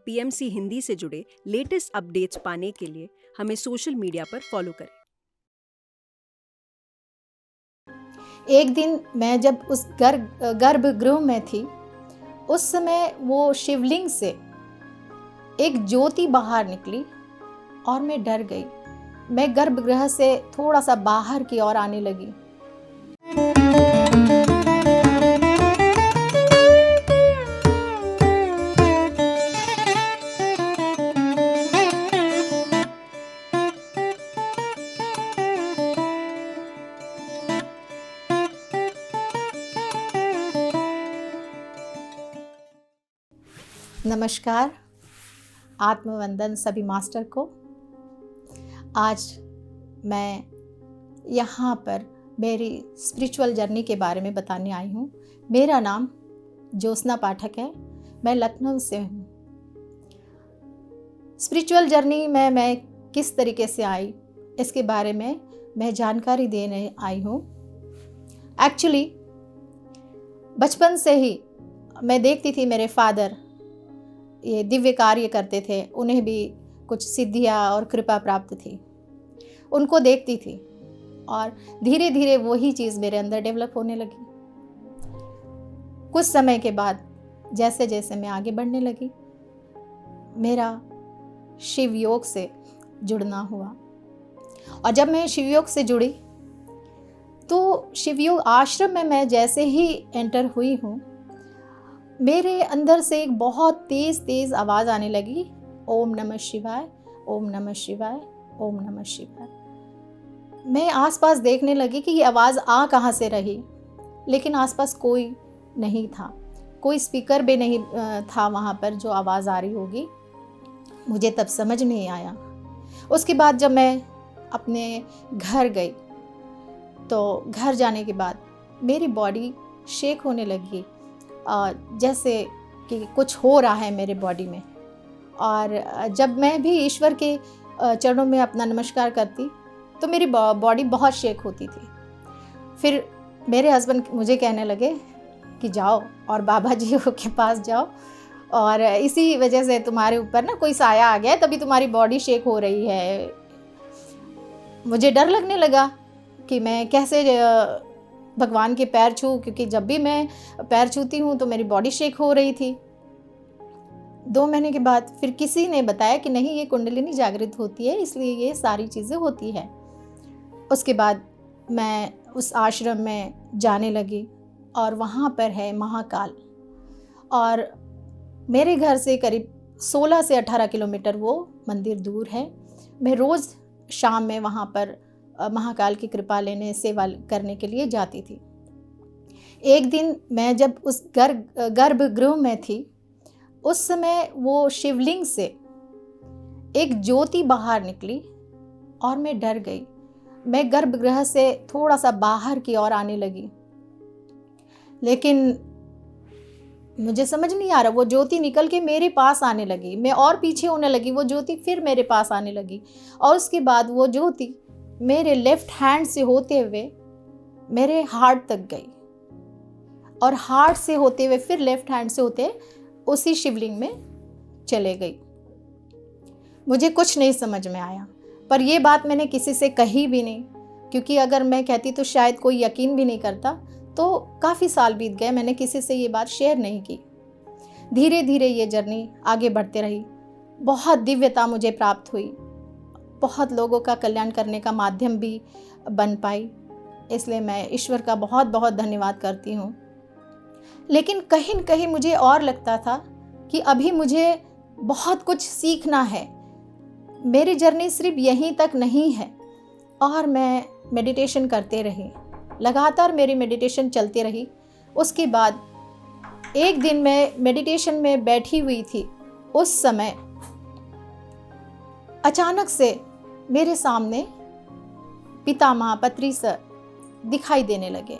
PMC Hindi से जुड़े latest updates पाने के लिए हमें सोशल मीडिया पर फॉलो करें। एक दिन मैं जब उस गर्भगृह में थी, उस समय वो शिवलिंग से एक ज्योति बाहर निकली और मैं डर गई। मैं गर्भगृह से थोड़ा सा बाहर की ओर आने लगी। नमस्कार, आत्मवंदन सभी मास्टर को। आज मैं यहाँ पर मेरी स्पिरिचुअल जर्नी के बारे में बताने आई हूँ। मेरा नाम ज्योत्सना पाठक है, मैं लखनऊ से हूँ। स्पिरिचुअल जर्नी में मैं किस तरीके से आई, इसके बारे में मैं जानकारी देने आई हूँ। एक्चुअली बचपन से ही मैं देखती थी मेरे फादर ये दिव्य कार्य करते थे, उन्हें भी कुछ सिद्धियाँ और कृपा प्राप्त थी, उनको देखती थी और धीरे धीरे वही चीज़ मेरे अंदर डेवलप होने लगी। कुछ समय के बाद जैसे जैसे मैं आगे बढ़ने लगी, मेरा शिव योग से जुड़ना हुआ और जब मैं शिव योग से जुड़ी तो शिव योग आश्रम में मैं जैसे ही एंटर हुई हूँ, मेरे अंदर से एक बहुत तेज़ आवाज़ आने लगी, ओम नमः शिवाय, ओम नमः शिवाय, ओम नमः शिवाय। मैं आसपास देखने लगी कि ये आवाज़ आ कहाँ से रही, लेकिन आसपास कोई नहीं था, कोई स्पीकर भी नहीं था वहाँ पर जो आवाज़ आ रही होगी। मुझे तब समझ नहीं आया। उसके बाद जब मैं अपने घर गई तो घर जाने के बाद मेरी बॉडी शेक होने लगी, जैसे कि कुछ हो रहा है मेरे बॉडी में। और जब मैं भी ईश्वर के चरणों में अपना नमस्कार करती तो मेरी बॉडी बहुत शेक होती थी। फिर मेरे हस्बैंड मुझे कहने लगे कि जाओ और बाबा जी के पास जाओ, और इसी वजह से तुम्हारे ऊपर ना कोई साया आ गया है, तभी तुम्हारी बॉडी शेक हो रही है। मुझे डर लगने लगा कि मैं कैसे भगवान के पैर छूँ, क्योंकि जब भी मैं पैर छूती हूँ तो मेरी बॉडी शेक हो रही थी। 2 महीने के बाद फिर किसी ने बताया कि नहीं, ये कुंडलिनी जागृत होती है, इसलिए ये सारी चीज़ें होती है। उसके बाद मैं उस आश्रम में जाने लगी और वहाँ पर है महाकाल, और मेरे घर से करीब 16 से 18 किलोमीटर वो मंदिर दूर है। मैं रोज़ शाम में वहाँ पर महाकाल की कृपा लेने, सेवा करने के लिए जाती थी। एक दिन मैं जब उस गर्भगृह में थी, उस समय वो शिवलिंग से एक ज्योति बाहर निकली और मैं डर गई। मैं गर्भगृह से थोड़ा सा बाहर की ओर आने लगी, लेकिन मुझे समझ नहीं आ रहा, वो ज्योति निकल के मेरे पास आने लगी, मैं और पीछे होने लगी, वो ज्योति फिर मेरे पास आने लगी, और उसके बाद वो ज्योति मेरे लेफ्ट हैंड से होते हुए मेरे हार्ट तक गई, और हार्ट से होते हुए फिर लेफ्ट हैंड से होते उसी शिवलिंग में चले गई। मुझे कुछ नहीं समझ में आया, पर यह बात मैंने किसी से कही भी नहीं, क्योंकि अगर मैं कहती तो शायद कोई यकीन भी नहीं करता। तो काफ़ी साल बीत गए, मैंने किसी से ये बात शेयर नहीं की। धीरे धीरे ये जर्नी आगे बढ़ते रही, बहुत दिव्यता मुझे प्राप्त हुई, बहुत लोगों का कल्याण करने का माध्यम भी बन पाई, इसलिए मैं ईश्वर का बहुत बहुत धन्यवाद करती हूँ। लेकिन कहीं न कहीं मुझे और लगता था कि अभी मुझे बहुत कुछ सीखना है, मेरी जर्नी सिर्फ यहीं तक नहीं है। और मैं मेडिटेशन करते रही, लगातार मेरी मेडिटेशन चलती रही। उसके बाद एक दिन मैं मेडिटेशन में बैठी हुई थी, उस समय अचानक से मेरे सामने पितामह पत्री सर दिखाई देने लगे।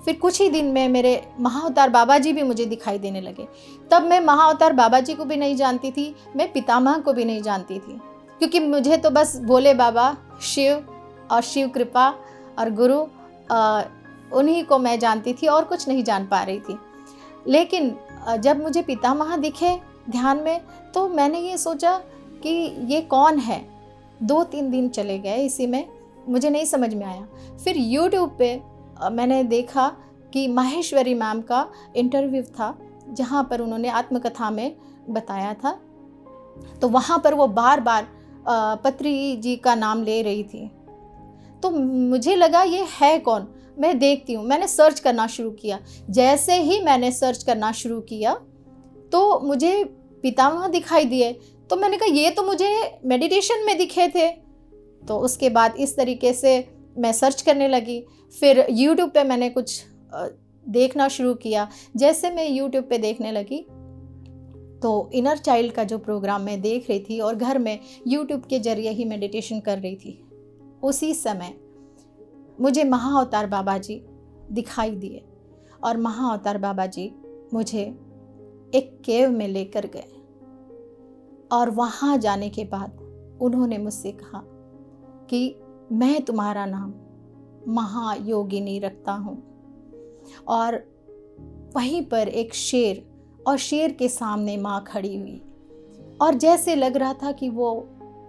फिर कुछ ही दिन में मेरे महाअवतार बाबा जी भी मुझे दिखाई देने लगे। तब मैं महाअवतार बाबा जी को भी नहीं जानती थी, मैं पितामह को भी नहीं जानती थी, क्योंकि मुझे तो बस भोले बाबा, शिव और शिव कृपा और गुरु, उन्हीं को मैं जानती थी और कुछ नहीं जान पा रही थी। लेकिन जब मुझे पितामह दिखे ध्यान में। तो मैंने ये सोचा कि ये कौन है। 2-3 दिन चले गए इसी में, मुझे नहीं समझ में आया। फिर यूट्यूब पे मैंने देखा कि माहेश्वरी मैम का इंटरव्यू था, जहाँ पर उन्होंने आत्मकथा में बताया था। तो वहाँ पर वो बार बार पत्री जी का नाम ले रही थी। तो मुझे लगा ये है कौन, मैं देखती हूँ। मैंने सर्च करना शुरू किया। जैसे ही मैंने सर्च करना शुरू किया तो मुझे पितामह दिखाई दिए। तो मैंने कहा ये तो मुझे मेडिटेशन में दिखे थे। तो उसके बाद इस तरीके से मैं सर्च करने लगी। फिर यूट्यूब पे मैंने कुछ देखना शुरू किया। जैसे मैं यूट्यूब पे देखने लगी तो इनर चाइल्ड का जो प्रोग्राम मैं देख रही थी और घर में यूट्यूब के ज़रिए ही मेडिटेशन कर रही थी, उसी समय मुझे महाअवतार बाबा जी दिखाई दिए। और महाअवतार बाबा जी मुझे एक केव में लेकर गए और वहाँ जाने के बाद उन्होंने मुझसे कहा कि मैं तुम्हारा नाम महायोगिनी रखता हूँ। और वहीं पर एक शेर, और शेर के सामने माँ खड़ी हुई, और जैसे लग रहा था कि वो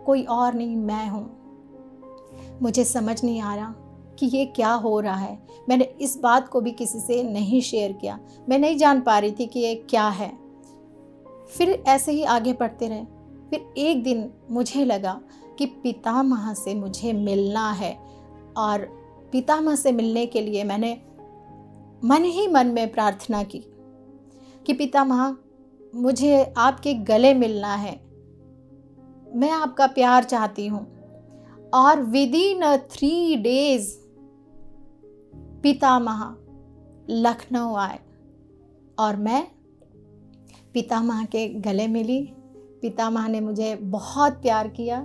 कोई और नहीं, मैं हूँ। मुझे समझ नहीं आ रहा कि ये क्या हो रहा है। मैंने इस बात को भी किसी से नहीं शेयर किया। मैं नहीं जान पा रही थी कि ये क्या है। फिर ऐसे ही आगे बढ़ते रहे। फिर एक दिन मुझे लगा कि पितामह से मुझे मिलना है, और पितामह से मिलने के लिए मैंने मन ही मन में प्रार्थना की कि पितामह मुझे आपके गले मिलना है, मैं आपका प्यार चाहती हूँ। और विदिन 3 days पितामह लखनऊ आए और मैं पितामह के गले मिली। पितामह ने मुझे बहुत प्यार किया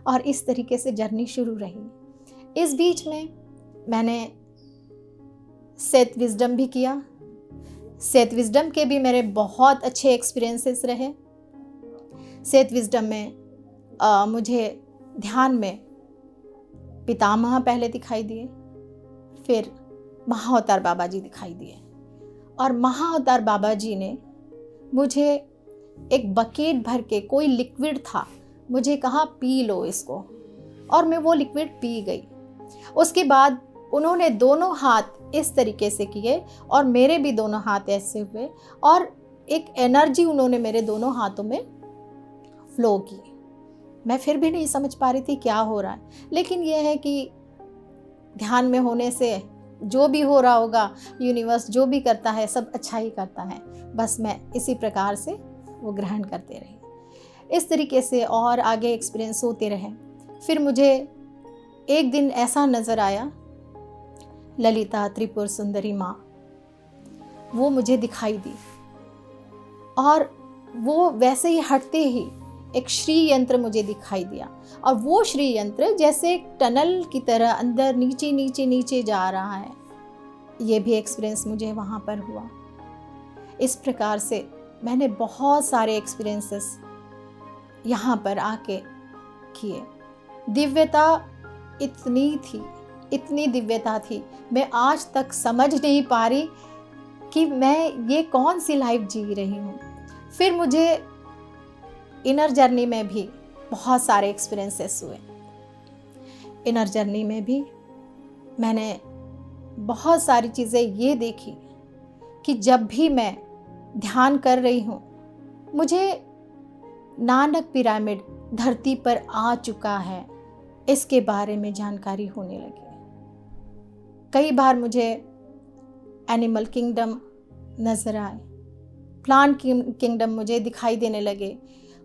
और इस तरीके से जर्नी शुरू रही। इस बीच में मैंने सेथ विजडम भी किया। सेथ विजडम के भी मेरे बहुत अच्छे एक्सपीरियंसेस रहे। सेथ विजडम में मुझे ध्यान में पितामह पहले दिखाई दिए, फिर महाअवतार बाबा जी दिखाई दिए। और महाअवतार बाबा जी ने मुझे एक बकेट भर के, कोई लिक्विड था, मुझे कहा पी लो इसको, और मैं वो लिक्विड पी गई। उसके बाद उन्होंने दोनों हाथ इस तरीके से किए और मेरे भी दोनों हाथ ऐसे हुए, और एक एनर्जी उन्होंने मेरे दोनों हाथों में फ्लो की। मैं फिर भी नहीं समझ पा रही थी क्या हो रहा है, लेकिन यह है कि ध्यान में होने से जो भी हो रहा होगा, यूनिवर्स जो भी करता है सब अच्छा ही करता है। बस मैं इसी प्रकार से वो ग्रहण करते रही। इस तरीके से और आगे एक्सपीरियंस होते रहे। फिर मुझे एक दिन ऐसा नज़र आया, ललिता त्रिपुर सुंदरी माँ, वो मुझे दिखाई दी, और वो वैसे ही हटते ही एक श्री यंत्र मुझे दिखाई दिया। और वो श्री यंत्र जैसे एक टनल की तरह अंदर नीचे नीचे नीचे जा रहा है। ये भी एक्सपीरियंस मुझे वहाँ पर हुआ। इस प्रकार से मैंने बहुत सारे एक्सपीरियंसेस यहाँ पर आके किए। दिव्यता इतनी थी, इतनी दिव्यता थी, मैं आज तक समझ नहीं पा रही कि मैं ये कौन सी लाइफ जी रही हूँ। फिर मुझे इनर जर्नी में भी बहुत सारे एक्सपीरियंसेस हुए। इनर जर्नी में भी मैंने बहुत सारी चीज़ें ये देखी कि जब भी मैं ध्यान कर रही हूँ, मुझे नानक पिरामिड धरती पर आ चुका है, इसके बारे में जानकारी होने लगी। कई बार मुझे एनिमल किंगडम नज़र आए, प्लांट किंगडम मुझे दिखाई देने लगे,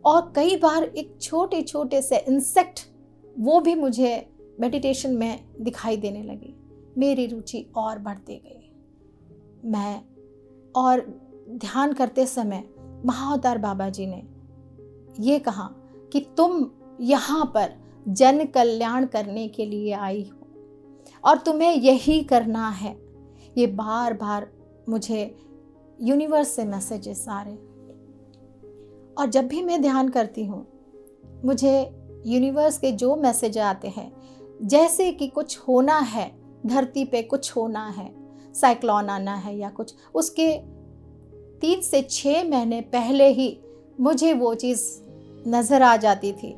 और कई बार एक छोटे छोटे से इंसेक्ट वो भी मुझे मेडिटेशन में दिखाई देने लगे। मेरी रुचि और बढ़ती गई। मैं और ध्यान करते समय महाअवतार बाबा जी ने ये कहा कि तुम यहाँ पर जन कल्याण करने के लिए आई हो और तुम्हें यही करना है। ये बार बार मुझे यूनिवर्स से मैसेजेस आ रहे, और जब भी मैं ध्यान करती हूँ मुझे यूनिवर्स के जो मैसेज आते हैं, जैसे कि कुछ होना है धरती पे, कुछ होना है, साइक्लोन आना है या कुछ, उसके 3 से 6 महीने पहले ही मुझे वो चीज़ नज़र आ जाती थी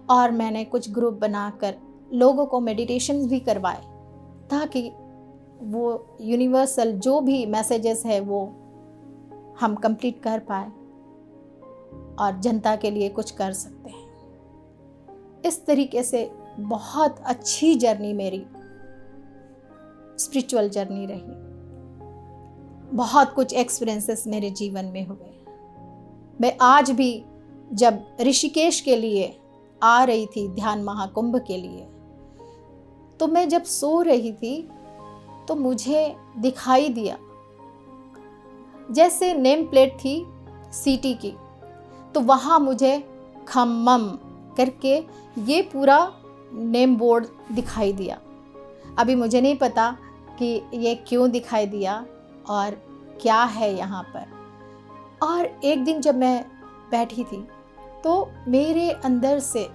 और मैंने कुछ ग्रुप बनाकर लोगों को मेडिटेशन भी करवाए ताकि वो यूनिवर्सल जो भी मैसेजेस है वो हम कंप्लीट कर पाए और जनता के लिए कुछ कर सकते हैं। इस तरीके से बहुत अच्छी जर्नी मेरी स्पिरिचुअल जर्नी रही। बहुत कुछ एक्सपीरियंसेस मेरे जीवन में हुए। मैं आज भी जब ऋषिकेश के लिए आ रही थी ध्यान महाकुंभ के लिए, तो मैं जब सो रही थी तो मुझे दिखाई दिया जैसे नेम प्लेट थी सिटी की, तो वहाँ मुझे खम्मम करके ये पूरा नेम बोर्ड दिखाई दिया। अभी मुझे नहीं पता कि ये क्यों दिखाई दिया और क्या है यहाँ पर। और एक दिन जब मैं बैठी थी तो मेरे अंदर से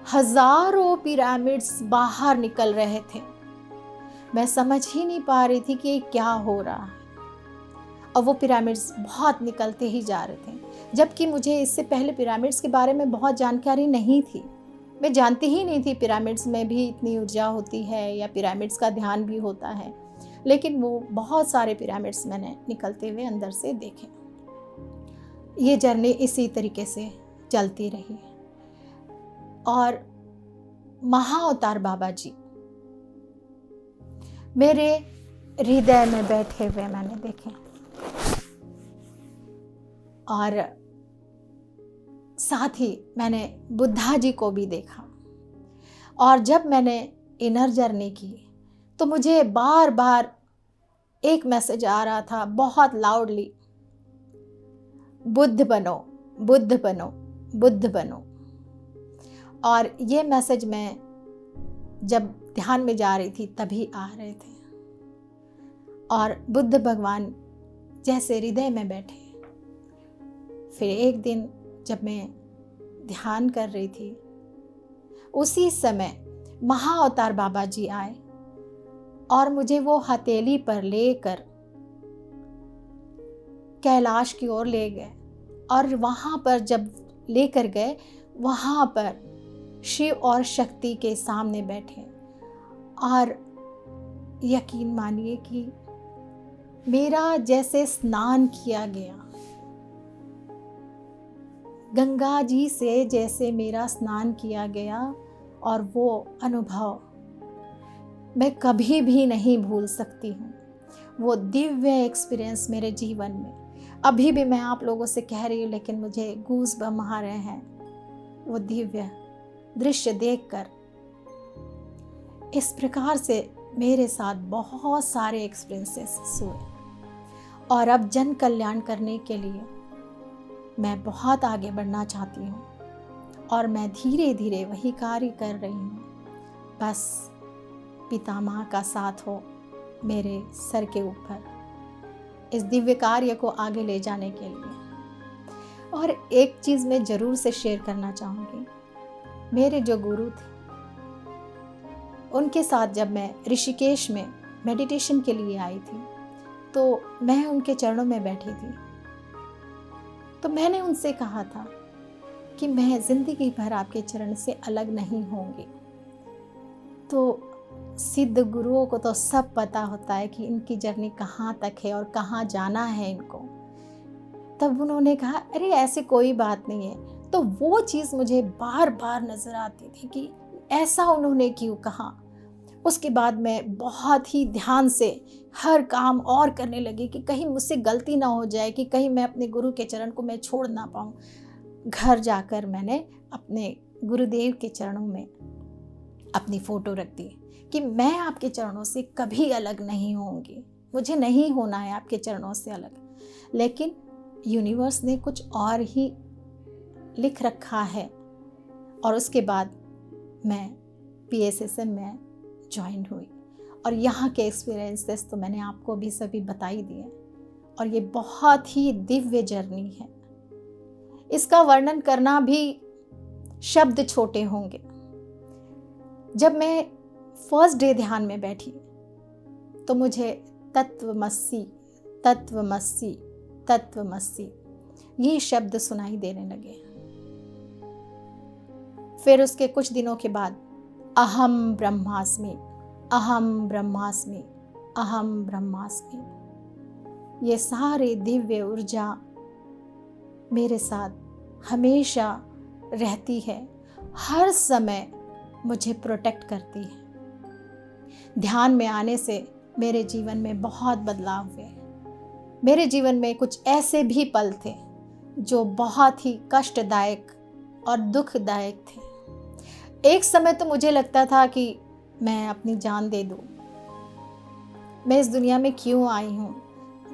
हजारों पिरामिड्स बाहर निकल रहे थे। मैं समझ ही नहीं पा रही थी कि ये क्या हो रहा है, और वो पिरामिड्स बहुत निकलते ही जा रहे थे, जबकि मुझे इससे पहले पिरामिड्स के बारे में बहुत जानकारी नहीं थी। मैं जानती ही नहीं थी पिरामिड्स में भी इतनी ऊर्जा होती है या पिरामिड्स का ध्यान भी होता है, लेकिन वो बहुत सारे पिरामिड्स मैंने निकलते हुए अंदर से देखे। ये जर्नी इसी तरीके से चलती रही और महाअवतार बाबा जी मेरे हृदय में बैठे हुए मैंने देखे, और साथ ही मैंने बुद्धा जी को भी देखा। और जब मैंने इनर जर्नी की तो मुझे बार बार एक मैसेज आ रहा था बहुत लाउडली, बुद्ध बनो, बुद्ध बनो, बुद्ध बनो। और ये मैसेज मैं जब ध्यान में जा रही थी तभी आ रहे थे, और बुद्ध भगवान जैसे हृदय में बैठे। फिर एक दिन जब मैं ध्यान कर रही थी, उसी समय महाअवतार बाबा जी आए और मुझे वो हथेली पर लेकर कैलाश की ओर ले गए। और वहाँ पर जब लेकर गए, वहाँ पर शिव और शक्ति के सामने बैठे, और यकीन मानिए कि मेरा जैसे स्नान किया गया, गंगा जी से जैसे मेरा स्नान किया गया, और वो अनुभव मैं कभी भी नहीं भूल सकती हूँ। वो दिव्य एक्सपीरियंस मेरे जीवन में अभी भी मैं आप लोगों से कह रही हूँ, लेकिन मुझे गूज़ बम्स आ रहे हैं वो दिव्य दृश्य देखकर। इस प्रकार से मेरे साथ बहुत सारे एक्सपीरियंसेस हुए, और अब जन कल्याण करने के लिए मैं बहुत आगे बढ़ना चाहती हूँ, और मैं धीरे धीरे वही कार्य कर रही हूँ। बस पितामह का साथ हो मेरे सर के ऊपर इस दिव्य कार्य को आगे ले जाने के लिए। और एक चीज़ मैं ज़रूर से शेयर करना चाहूँगी, मेरे जो गुरु थे उनके साथ जब मैं ऋषिकेश में मेडिटेशन के लिए आई थी, तो मैं उनके चरणों में बैठी थी। तो मैंने उनसे कहा था कि मैं ज़िंदगी भर आपके चरण से अलग नहीं होंगी। तो सिद्ध गुरुओं को तो सब पता होता है कि इनकी जर्नी कहाँ तक है और कहाँ जाना है इनको। तब उन्होंने कहा, अरे ऐसे कोई बात नहीं है। तो वो चीज़ मुझे बार बार नज़र आती थी कि ऐसा उन्होंने क्यों कहा। उसके बाद मैं बहुत ही ध्यान से हर काम और करने लगी कि कहीं मुझसे गलती ना हो जाए, कि कहीं मैं अपने गुरु के चरण को मैं छोड़ ना पाऊँ। घर जाकर मैंने अपने गुरुदेव के चरणों में अपनी फ़ोटो रख दी कि मैं आपके चरणों से कभी अलग नहीं होंगी, मुझे नहीं होना है आपके चरणों से अलग। लेकिन यूनिवर्स ने कुछ और ही लिख रखा है। और उसके बाद मैं PSSM में ज्वाइन हुई, और यहाँ के एक्सपीरियंसेस तो मैंने आपको भी सभी बताई दिए। और ये बहुत ही दिव्य जर्नी है, इसका वर्णन करना भी शब्द छोटे होंगे। जब मैं फर्स्ट डे ध्यान में बैठी तो मुझे तत्वमसि तत्वमसि तत्वमसि ये शब्द सुनाई देने लगे। फिर उसके कुछ दिनों के बाद अहम ब्रह्मास्मि, अहम ब्रह्मास्मि, अहम ब्रह्मास्मि, ये सारे दिव्य ऊर्जा मेरे साथ हमेशा रहती है, हर समय मुझे प्रोटेक्ट करती है। ध्यान में आने से मेरे जीवन में बहुत बदलाव हुए। मेरे जीवन में कुछ ऐसे भी पल थे जो बहुत ही कष्टदायक और दुखदायक थे। एक समय तो मुझे लगता था कि मैं अपनी जान दे दूं। मैं इस दुनिया में क्यों आई हूँ?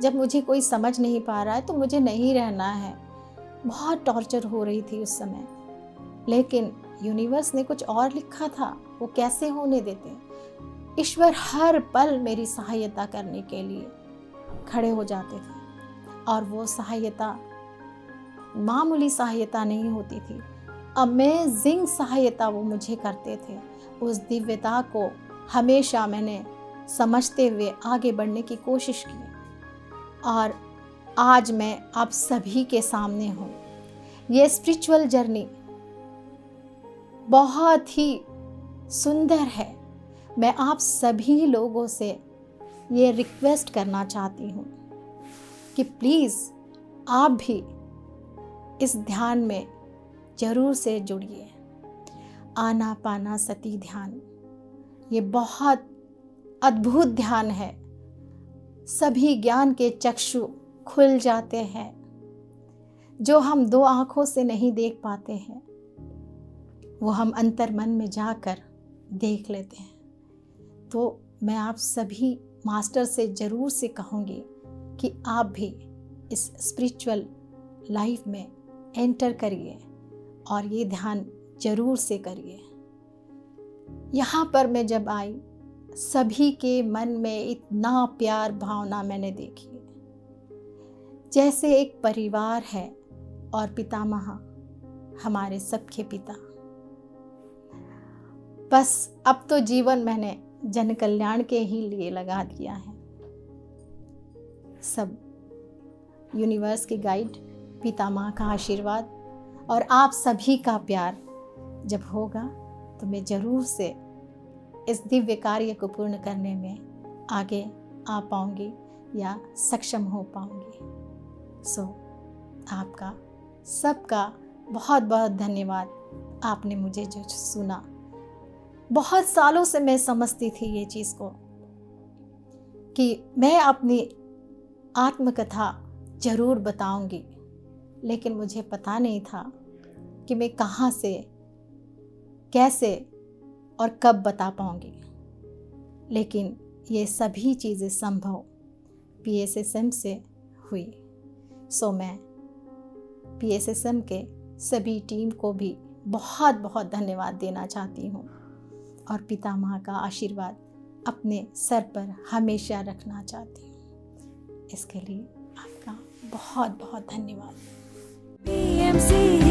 जब मुझे कोई समझ नहीं पा रहा है तो मुझे नहीं रहना है। बहुत टॉर्चर हो रही थी उस समय, लेकिन यूनिवर्स ने कुछ और लिखा था, वो कैसे होने देते। ईश्वर हर पल मेरी सहायता करने के लिए खड़े हो जाते थे, और वो सहायता मामूली सहायता नहीं होती थी, अमेजिंग सहायता वो मुझे करते थे। उस दिव्यता को हमेशा मैंने समझते हुए आगे बढ़ने की कोशिश की, और आज मैं आप सभी के सामने हूँ। ये स्पिरिचुअल जर्नी बहुत ही सुंदर है। मैं आप सभी लोगों से ये रिक्वेस्ट करना चाहती हूँ कि प्लीज़ आप भी इस ध्यान में जरूर से जुड़िए। आनापानसति ध्यान, ये बहुत अद्भुत ध्यान है। सभी ज्ञान के चक्षु खुल जाते हैं, जो हम दो आँखों से नहीं देख पाते हैं वो हम अंतर मन में जाकर देख लेते हैं। तो मैं आप सभी मास्टर से ज़रूर से कहूँगी कि आप भी इस स्पिरिचुअल लाइफ में एंटर करिए और ये ध्यान ज़रूर से करिए। यहाँ पर मैं जब आई, सभी के मन में इतना प्यार भावना मैंने देखी, जैसे एक परिवार है और पितामह हमारे सबके पिता। बस अब तो जीवन मैंने जन कल्याण के ही लिए लगा दिया है। सब यूनिवर्स की गाइड, पितामह का आशीर्वाद और आप सभी का प्यार जब होगा तो मैं ज़रूर से इस दिव्य कार्य को पूर्ण करने में आगे आ पाऊंगी या सक्षम हो पाऊंगी। सो आपका सबका बहुत बहुत धन्यवाद। आपने मुझे जो सुना, बहुत सालों से मैं समझती थी ये चीज़ को कि मैं अपनी आत्मकथा ज़रूर बताऊंगी, लेकिन मुझे पता नहीं था कि मैं कहाँ से, कैसे और कब बता पाऊंगी। लेकिन ये सभी चीज़ें संभव PSSM से हुई। सो मैं PSSM के सभी टीम को भी बहुत बहुत धन्यवाद देना चाहती हूँ और पितामह का आशीर्वाद अपने सर पर हमेशा रखना चाहती हूँ। इसके लिए आपका बहुत बहुत धन्यवाद। PMC